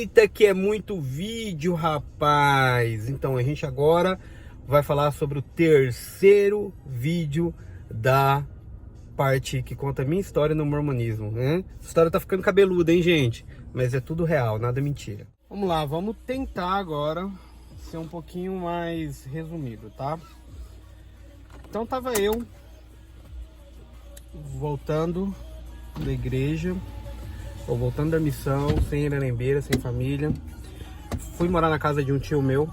Eita, que é muito vídeo, rapaz! Então, a gente agora vai falar sobre o terceiro vídeo da parte que conta a minha história no mormonismo, né? Essa história tá ficando cabeluda, hein, gente? Mas é tudo real, nada mentira. Vamos lá, vamos tentar agora ser um pouquinho mais resumido, tá? Então, tava eu voltando da igreja, ou voltando da missão, sem Irarembeira, sem família. Fui morar na casa de um tio meu,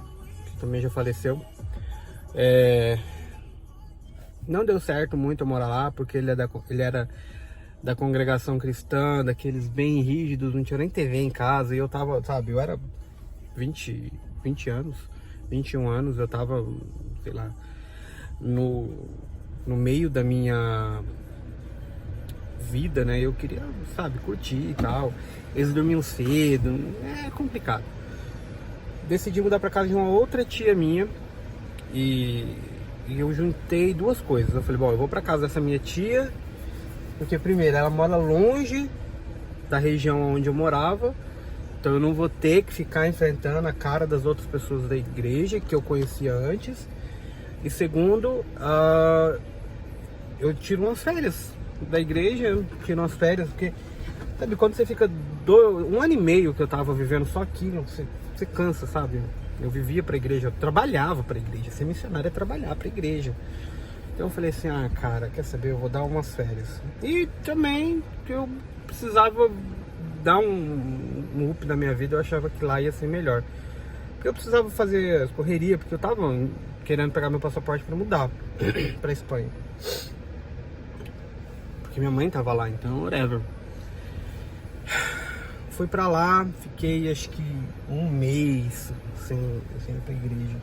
que também já faleceu. Não deu certo muito eu morar lá, porque ele era da congregação cristã, daqueles bem rígidos, não tinha nem TV em casa. E eu tava, sabe, eu era 20 anos, 21 anos, eu tava, sei lá, no meio da minha vida, né? Eu queria, sabe, curtir e tal. Eles dormiam cedo, é complicado. Decidi mudar pra casa de uma outra tia minha e eu juntei duas coisas. Eu falei, bom, eu vou pra casa dessa minha tia, porque primeiro, ela mora longe da região onde eu morava, então eu não vou ter que ficar enfrentando a cara das outras pessoas da igreja que eu conhecia antes. E segundo, eu tiro umas férias da igreja, tiro umas férias, porque sabe, quando você fica um ano e meio que eu tava vivendo só aqui, você cansa, sabe? Eu vivia pra igreja, eu trabalhava pra igreja. Ser missionário é trabalhar pra igreja. Então eu falei assim, cara, quer saber, eu vou dar umas férias. E também eu precisava dar um up na minha vida, eu achava que lá ia ser melhor. Porque eu precisava fazer as correrias, porque eu tava querendo pegar meu passaporte pra mudar pra Espanha. Porque minha mãe tava lá, então whatever. Fui pra lá, fiquei acho que um mês sem ir pra igreja.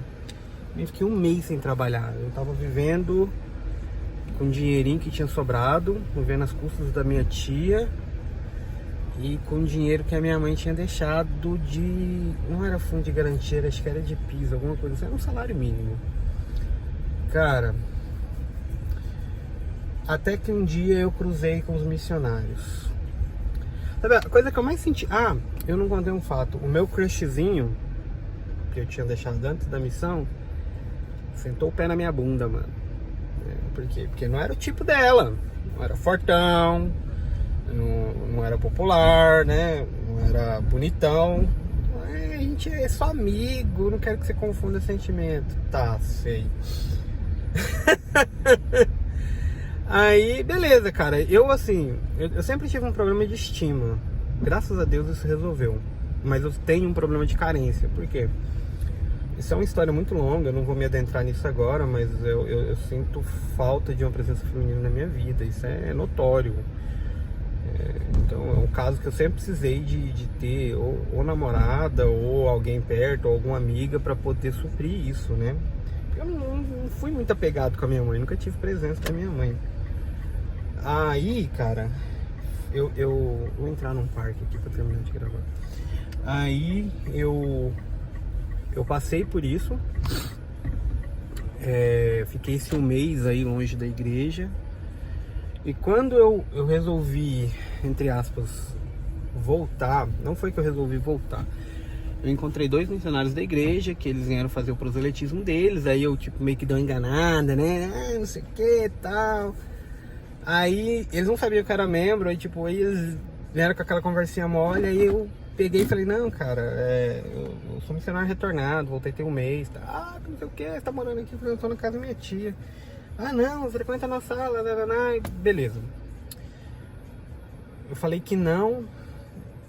Eu fiquei um mês sem trabalhar. Eu tava vivendo com o dinheirinho que tinha sobrado, vivendo as custas da minha tia e com o dinheiro que a minha mãe tinha deixado de... Não era fundo de garantia, acho que era de piso, alguma coisa assim. Era um salário mínimo. Cara, até que um dia eu cruzei com os missionários. Sabe, a coisa que eu mais senti... eu não contei um fato. O meu crushzinho, que eu tinha deixado antes da missão, sentou o pé na minha bunda, mano. Por quê? Porque não era o tipo dela. Não era fortão, não era popular, né? Não era bonitão. A gente é só amigo, não quero que você confunda sentimento. Tá, sei. Aí, beleza, cara. Eu sempre tive um problema de estima. Graças a Deus isso resolveu. Mas eu tenho um problema de carência. Por quê? Isso é uma história muito longa, eu não vou me adentrar nisso agora, mas eu sinto falta de uma presença feminina na minha vida. Isso é notório. Então é um caso que eu sempre precisei de ter ou namorada, ou alguém perto, ou alguma amiga para poder suprir isso, né? Eu não fui muito apegado com a minha mãe, nunca tive presença da minha mãe. Aí, cara, eu vou entrar num parque aqui pra terminar de gravar. Aí eu passei por isso. Fiquei esse um mês aí longe da igreja. E quando eu resolvi, entre aspas, voltar, não foi que eu resolvi voltar. Eu encontrei dois missionários da igreja, que eles vieram fazer o proselitismo deles. Aí eu tipo meio que dei uma enganada, né? Não sei o que, tal. Aí eles não sabiam que eu era membro, aí tipo, aí eles vieram com aquela conversinha mole, aí eu peguei e falei, não, cara, eu sou missionário retornado, voltei tem um mês, tá? Não sei o que, você tá morando aqui, eu tô na casa da minha tia. Não, frequenta na sala, beleza. Eu falei que não,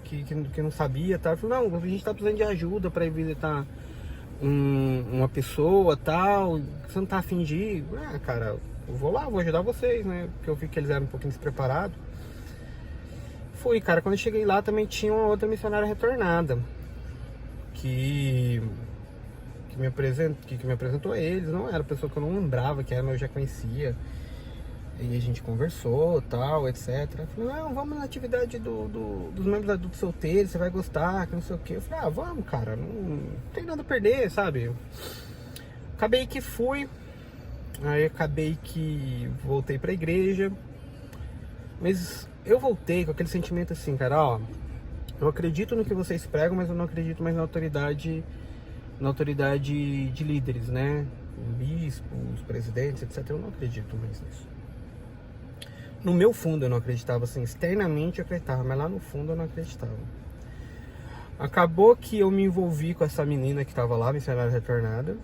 que não sabia, tá? Eu falei, não, a gente tá precisando de ajuda pra ir visitar uma pessoa, tal, você não tá afim de ir? Cara, eu vou lá, vou ajudar vocês, né? Porque eu vi que eles eram um pouquinho despreparados. Fui, cara, quando eu cheguei lá também tinha uma outra missionária retornada que me apresentou a eles. Não era pessoa que eu não lembrava que era, mas eu já conhecia. E a gente conversou, tal, etc. Eu falei, não, vamos na atividade dos membros adultos solteiros, você vai gostar, que não sei o que. Eu falei, vamos, cara, não tem nada a perder, sabe? Acabei que fui. Aí acabei que voltei pra igreja. Mas eu voltei com aquele sentimento assim, cara, Eu acredito no que vocês pregam, mas eu não acredito mais na autoridade de líderes, né? Bispos, presidentes, etc. Eu não acredito mais nisso. No meu fundo eu não acreditava, assim, externamente eu acreditava, mas lá no fundo eu não acreditava. Acabou que eu me envolvi com essa menina que estava lá, missionária retornada.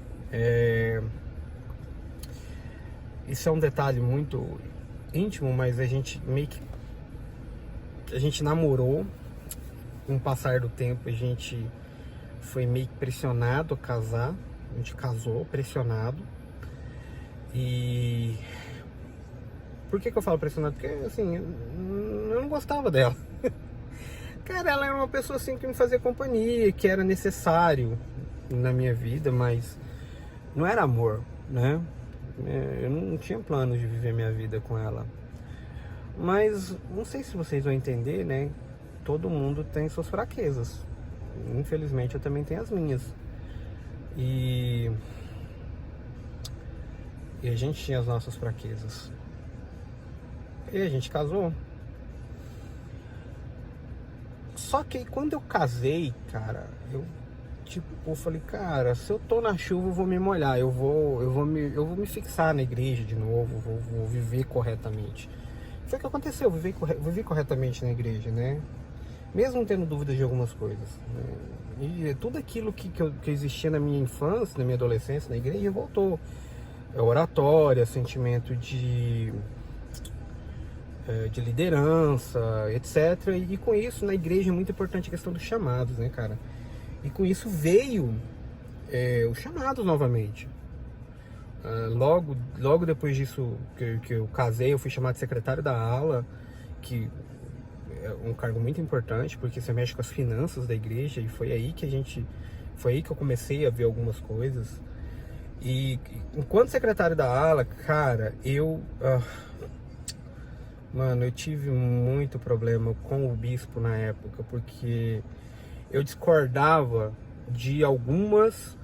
Isso é um detalhe muito íntimo, mas a gente meio que... A gente namorou. Com o passar do tempo a gente foi meio que pressionado a casar. A gente casou pressionado. E... Por que eu falo pressionado? Porque, assim, eu não gostava dela. Cara, ela era uma pessoa, assim, que me fazia companhia, que era necessário na minha vida, mas não era amor, né? Eu não tinha planos de viver minha vida com ela. Mas, não sei se vocês vão entender, né? Todo mundo tem suas fraquezas. Infelizmente, eu também tenho as minhas. E a gente tinha as nossas fraquezas. E a gente casou. Só que quando eu casei, cara, eu falei, cara, se eu tô na chuva eu vou me molhar, eu vou me fixar na igreja de novo, vou viver corretamente. Foi o que aconteceu, eu vivi corretamente na igreja, né? Mesmo tendo dúvidas de algumas coisas, né? E tudo aquilo que existia na minha infância, na minha adolescência, na igreja, voltou. Oratória, sentimento de liderança, etc. E com isso, na igreja é muito importante a questão dos chamados, né, cara? E com isso veio os chamados novamente. Logo depois disso que eu casei, eu fui chamado de secretário da ala, que é um cargo muito importante, porque você mexe com as finanças da igreja, e foi aí que eu comecei a ver algumas coisas. E enquanto secretário da ala, cara, mano, eu tive muito problema com o bispo na época, porque eu discordava de algumas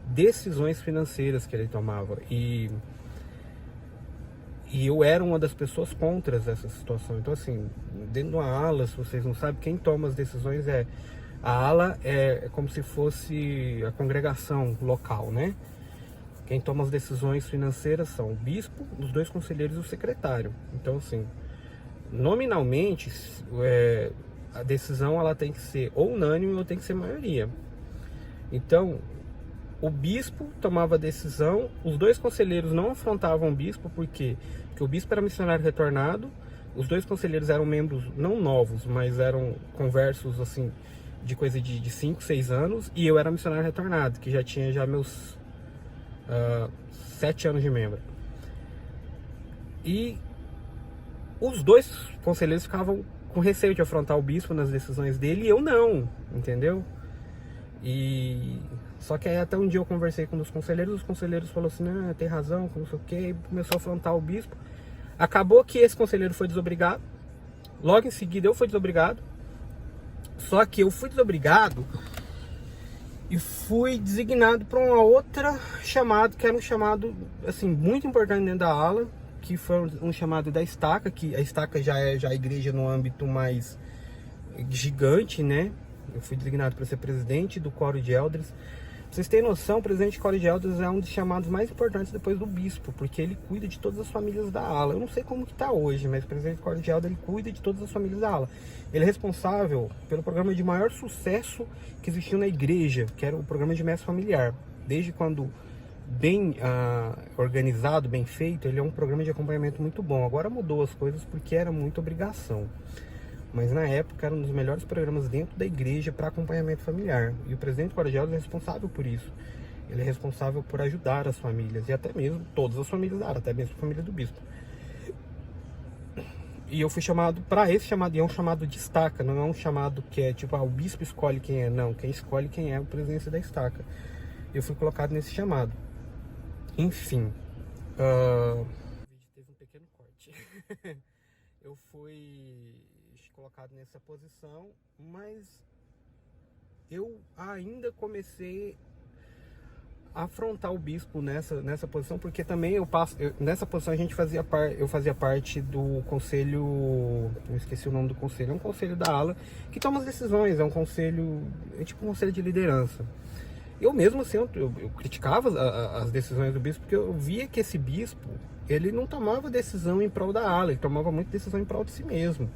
decisões financeiras que ele tomava. E eu era uma das pessoas contra essa situação. Então, assim, dentro de uma ala, se vocês não sabem, quem toma as decisões a ala é como se fosse a congregação local, né? Quem toma as decisões financeiras são o bispo, os dois conselheiros e o secretário. Então, assim, nominalmente, a decisão ela tem que ser ou unânime ou tem que ser maioria. Então, o bispo tomava a decisão, os dois conselheiros não afrontavam o bispo, porque o bispo era missionário retornado, os dois conselheiros eram membros não novos, mas eram conversos, assim, de coisa de 5, 6 anos, e eu era missionário retornado, que já tinha meus 7 anos de membro. E os dois conselheiros ficavam com receio de afrontar o bispo nas decisões dele, e eu não, entendeu? Só que aí até um dia eu conversei com os conselheiros falaram assim, não, tem razão, não sei o que, e começou a afrontar o bispo. Acabou que esse conselheiro foi desobrigado, logo em seguida eu fui desobrigado, só que eu fui desobrigado e fui designado para uma outra chamado, que era um chamado, assim, muito importante dentro da ala, que foi um chamado da estaca, que a estaca já é a igreja no âmbito mais gigante, né? Eu fui designado para ser presidente do Quórum de Elders. Pra vocês terem noção, o presidente do Quórum de Elders é um dos chamados mais importantes depois do bispo, porque ele cuida de todas as famílias da ala. Eu não sei como que tá hoje, mas o presidente do Quórum de Elders, ele cuida de todas as famílias da ala. Ele é responsável pelo programa de maior sucesso que existiu na igreja, que era o programa de mestre familiar. Desde quando bem organizado, bem feito, ele é um programa de acompanhamento muito bom. Agora mudou as coisas porque era muita obrigação. Mas na época era um dos melhores programas dentro da igreja para acompanhamento familiar. E o presidente do Quórum de Elders é responsável por isso. Ele é responsável por ajudar as famílias, e até mesmo todas as famílias da área, até mesmo a família do bispo. E eu fui chamado para esse chamado, e é um chamado de estaca, não é um chamado que é tipo, o bispo escolhe quem é, não. Quem escolhe quem é o presidente da estaca. Eu fui colocado nesse chamado. Enfim. O vídeo teve um pequeno corte. Eu fui colocado nessa posição, mas eu ainda comecei afrontar o bispo nessa posição, porque também nessa posição eu fazia parte do conselho, eu esqueci o nome do conselho, é um conselho da ala que toma as decisões, é um conselho, é tipo um conselho de liderança. Eu mesmo assim, eu criticava as decisões do bispo, porque eu via que esse bispo, ele não tomava decisão em prol da ala, ele tomava muita decisão em prol de si mesmo.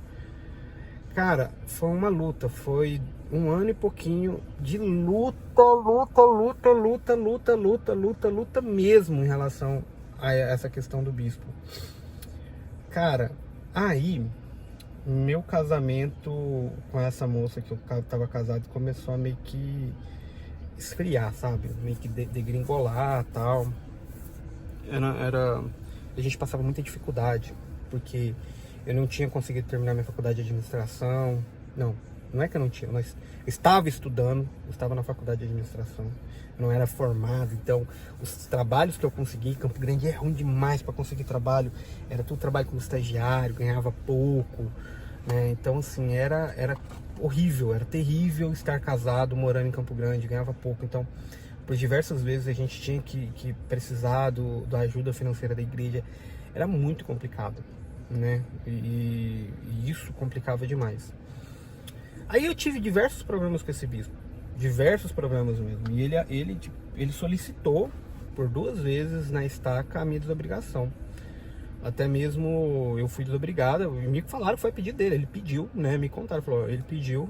Cara, foi uma luta, foi um ano e pouquinho de luta mesmo em relação a essa questão do bispo. Cara, aí meu casamento com essa moça que eu tava casado começou a meio que esfriar, sabe? Meio que degringolar e tal. A gente passava muita dificuldade, porque eu não tinha conseguido terminar minha faculdade de administração. Não é que eu não tinha, eu estava estudando, eu estava na faculdade de administração, eu não era formado, então os trabalhos que eu consegui, Campo Grande é ruim demais para conseguir trabalho, era tudo trabalho como estagiário, ganhava pouco, né? Então assim, era horrível, era terrível estar casado, morando em Campo Grande, ganhava pouco, então por diversas vezes a gente tinha que precisar da ajuda financeira da igreja, era muito complicado, né? E isso complicava demais. Aí eu tive diversos problemas com esse bispo, diversos problemas mesmo, e ele solicitou por 2 vezes na estaca a minha desobrigação. Até mesmo eu fui desobrigado, e me falaram que foi pedido dele, ele pediu, né? Me contaram, falou, ele pediu